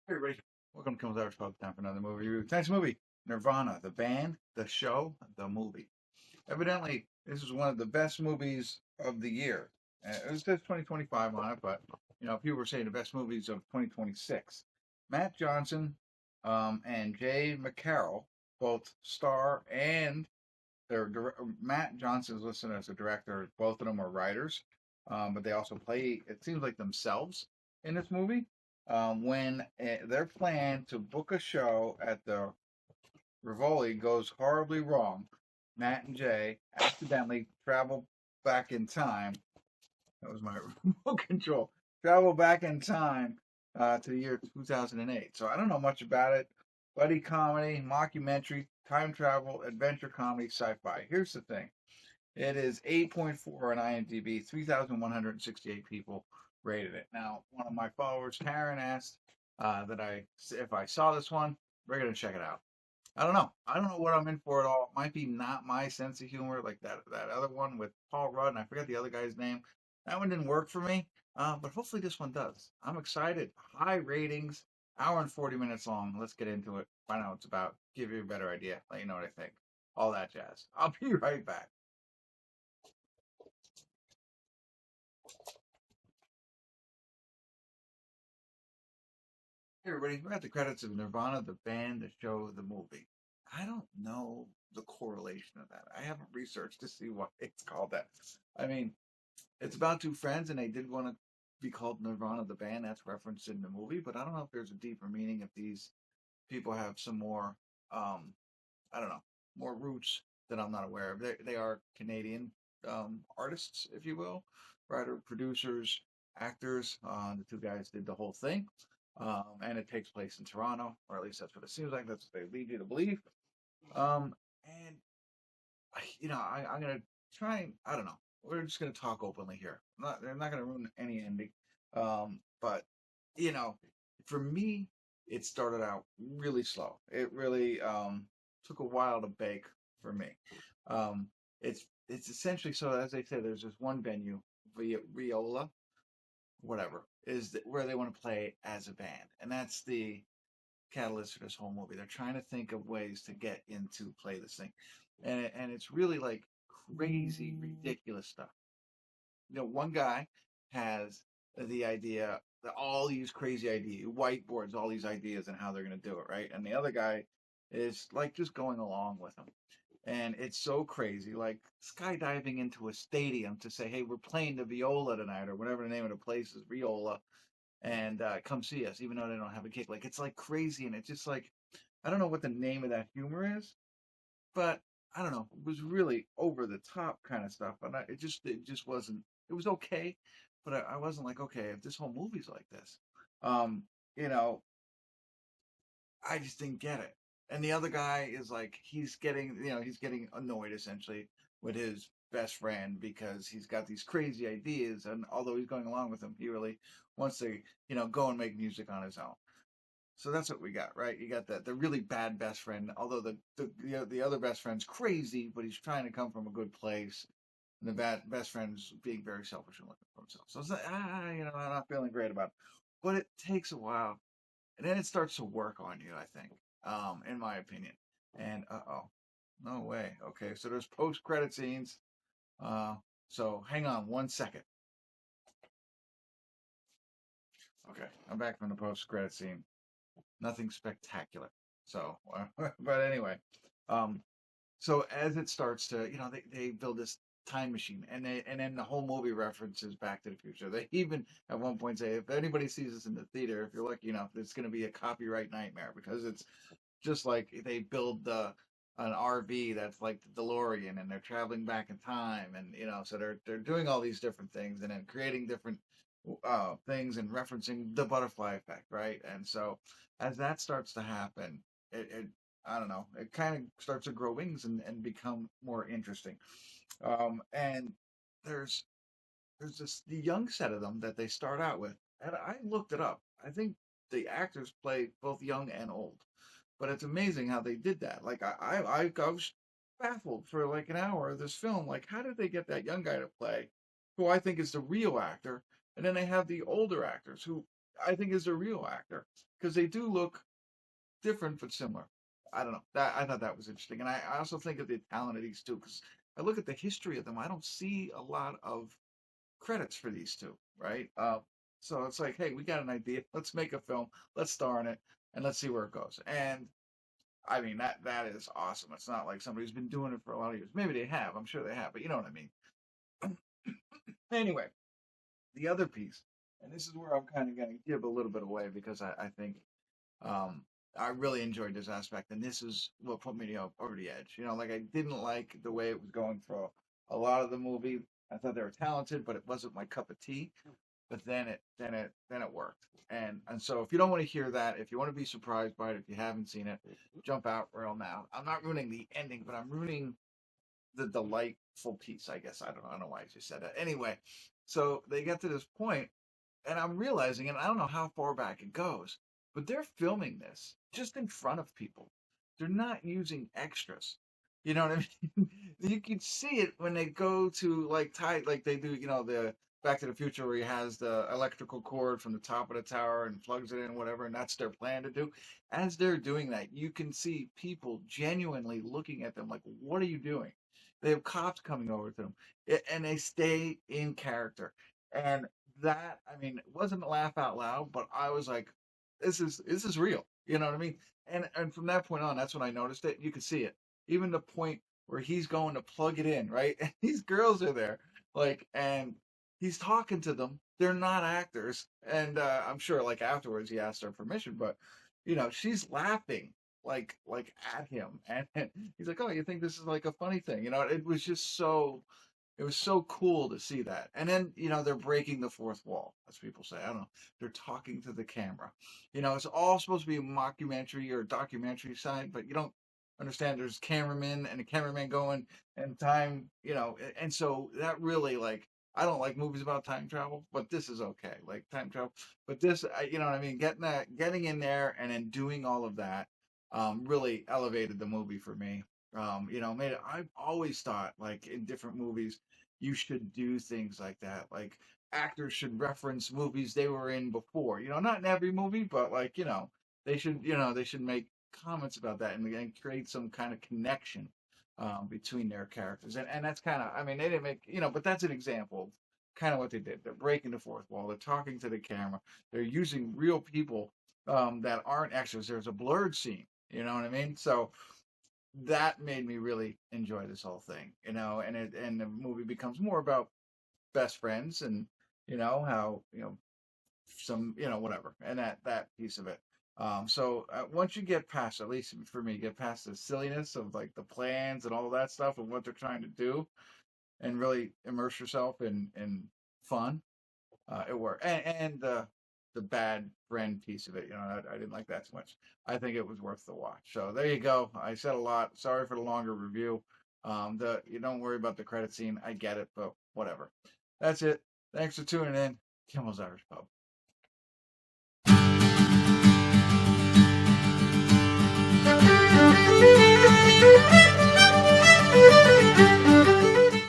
Hey everybody, welcome to Kimmel's Average Pub. Time for another movie review. Tonight's movie, Nirvana, the band, the show, the movie. Evidently, this is one of the best movies of the year. It says 2025 on it, but people were saying the best movies of 2026. Matt Johnson and Jay McCarrol both star, and Matt Johnson's listed as a director. Both of them are writers, but they also play. It seems like themselves in this movie. When their plan to book a show at the Rivoli goes horribly wrong, Matt and Jay accidentally travel back in time. That was my remote control. Travel back in time to the year 2008. So I don't know much about it. Buddy comedy, mockumentary, time travel, adventure comedy, sci-fi. Here's the thing. It is 8.4 on IMDb. 3,168 people rated it. Now, one of my followers, Karen, asked if I saw this one. We're gonna check it out. I don't know. I don't know what I'm in for at all. It might be not my sense of humor, like that other one with Paul Rudd, and I forget the other guy's name. That one didn't work for me, but hopefully this one does. I'm excited. High ratings, hour and 40 minutes long. Let's get into it. Find out what it's about. Give you a better idea. Let you know what I think. All that jazz. I'll be right back. Hey everybody, we're at the credits of Nirvana, the band, the show, the movie. I don't know the correlation of that. I haven't researched to see why it's called that. I mean, it's about two friends, and they did want to be called Nirvana, the band. That's referenced in the movie, but I don't know if there's a deeper meaning, if these people have some more, I don't know, more roots that I'm not aware of. They are Canadian artists, if you will, writer, producers, actors. The two guys did the whole thing, and it takes place in Toronto, or at least that's what it seems like. That's what they lead you to believe. And I'm gonna try and I don't know. We're just gonna talk openly here. They're not gonna ruin any ending. But you know, for me, it started out really slow. It really took a while to bake for me. It's essentially, so as they say, there's this one venue, Viola, whatever, where they want to play as a band, and that's the catalyst for this whole movie. They're trying to think of ways to get into play this thing, and it's really like crazy, ridiculous stuff. One guy has the idea that all these crazy ideas, whiteboards, all these ideas, and how they're going to do it, right? And the other guy is like just going along with him. And it's so crazy, like skydiving into a stadium to say, "Hey, we're playing the Viola tonight," or whatever the name of the place is, Viola, and come see us, even though they don't have a gig. Like it's like crazy, and it's just like I don't know what the name of that humor is, but I don't know. It was really over the top kind of stuff, and it just wasn't. It was okay, but I wasn't like, okay, if this whole movie's like this, um, you know, I just didn't get it. And the other guy is like, he's getting annoyed essentially with his best friend because he's got these crazy ideas, and although he's going along with him, he really wants to, go and make music on his own. So that's what we got, right? You got the really bad best friend, although the other best friend's crazy, but he's trying to come from a good place. And the bad best friend's being very selfish and looking for himself. So it's like, I'm not feeling great about it. But it takes a while, and then it starts to work on you, I think, in my opinion. And no way. Okay, so there's post credit scenes. Uh, so hang on 1 second. Okay, I'm back from the post credit scene. Nothing spectacular. So, but anyway, um, so as it starts to, they build this time machine, and then the whole movie references Back to the Future. They even at one point say, if anybody sees this in the theater, if you're lucky enough, it's going to be a copyright nightmare because it's just like they build an RV that's like the DeLorean, and they're traveling back in time, and so they're doing all these different things, and then creating different things and referencing the butterfly effect, right? And so as that starts to happen, it I don't know, it kind of starts to grow wings and become more interesting. And there's there's the young set of them that they start out with, and I looked it up. I think the actors play both young and old, but it's amazing how they did that. Like I was baffled for like an hour of this film. Like, how did they get that young guy to play, who I think is the real actor, and then they have the older actors who I think is a real actor because they do look different but similar. I don't know. That I thought that was interesting, and I also think of the talent of these two because I look at the history of them. I don't see a lot of credits for these two, right? So it's like, hey, we got an idea. Let's make a film. Let's star in it, and let's see where it goes. And I mean that is awesome. It's not like somebody's been doing it for a lot of years. Maybe they have. I'm sure they have, but you know what I mean. Anyway, the other piece, and this is where I'm kind of going to give a little bit away because I think um, I really enjoyed this aspect, and this is what put me over the edge. You know, like I didn't like the way it was going for a lot of the movie. I thought they were talented, but it wasn't my cup of tea. But then it worked. And so if you don't want to hear that, if you want to be surprised by it, if you haven't seen it, jump out real now. I'm not ruining the ending, but I'm ruining the delightful piece, I guess. I don't know why I just said that. Anyway, so they get to this point, and I'm realizing, and I don't know how far back it goes, but they're filming this just in front of people. They're not using extras. You know what I mean? You can see it when they go to like tie, like they do, the Back to the Future where he has the electrical cord from the top of the tower and plugs it in, whatever, and that's their plan to do. As they're doing that, you can see people genuinely looking at them like, what are you doing? They have cops coming over to them, and they stay in character. And that, I mean, it wasn't a laugh out loud, but I was like, this is real. You know what I mean? And from that point on, that's when I noticed it. You could see it. Even the point where he's going to plug it in, right? And these girls are there, like, and he's talking to them. They're not actors, and I'm sure, like afterwards, he asked her permission, but she's laughing like at him, and he's like, "Oh, you think this is like a funny thing?" It was just so it was so cool to see that. And then, they're breaking the fourth wall, as people say. I don't know. They're talking to the camera. It's all supposed to be a mockumentary or documentary side, but you don't understand there's cameramen and a cameraman going and time, and so that really like I don't like movies about time travel, but this is okay. Like time travel. But this, you know what I mean? Getting in there and then doing all of that really elevated the movie for me. Made it, I've always thought like in different movies, you should do things like that. Like actors should reference movies they were in before. Not in every movie, but like, they should make comments about that and create some kind of connection between their characters. And that's kind of, I mean, they didn't make, but that's an example of kind of what they did. They're breaking the fourth wall. They're talking to the camera. They're using real people that aren't extras. There's a blurred scene. You know what I mean? So that made me really enjoy this whole thing, and the movie becomes more about best friends and how some whatever and that piece of it. So once you get past, at least for me, get past the silliness of like the plans and all that stuff and what they're trying to do, and really immerse yourself in fun, it worked. And the bad friend piece of it, I didn't like that too much. I think it was worth the watch. So there you go. I said a lot. Sorry for the longer review. You don't worry about the credit scene. I get it, but whatever. That's it. Thanks for tuning in. Kimmel's Irish Pub. Thank you.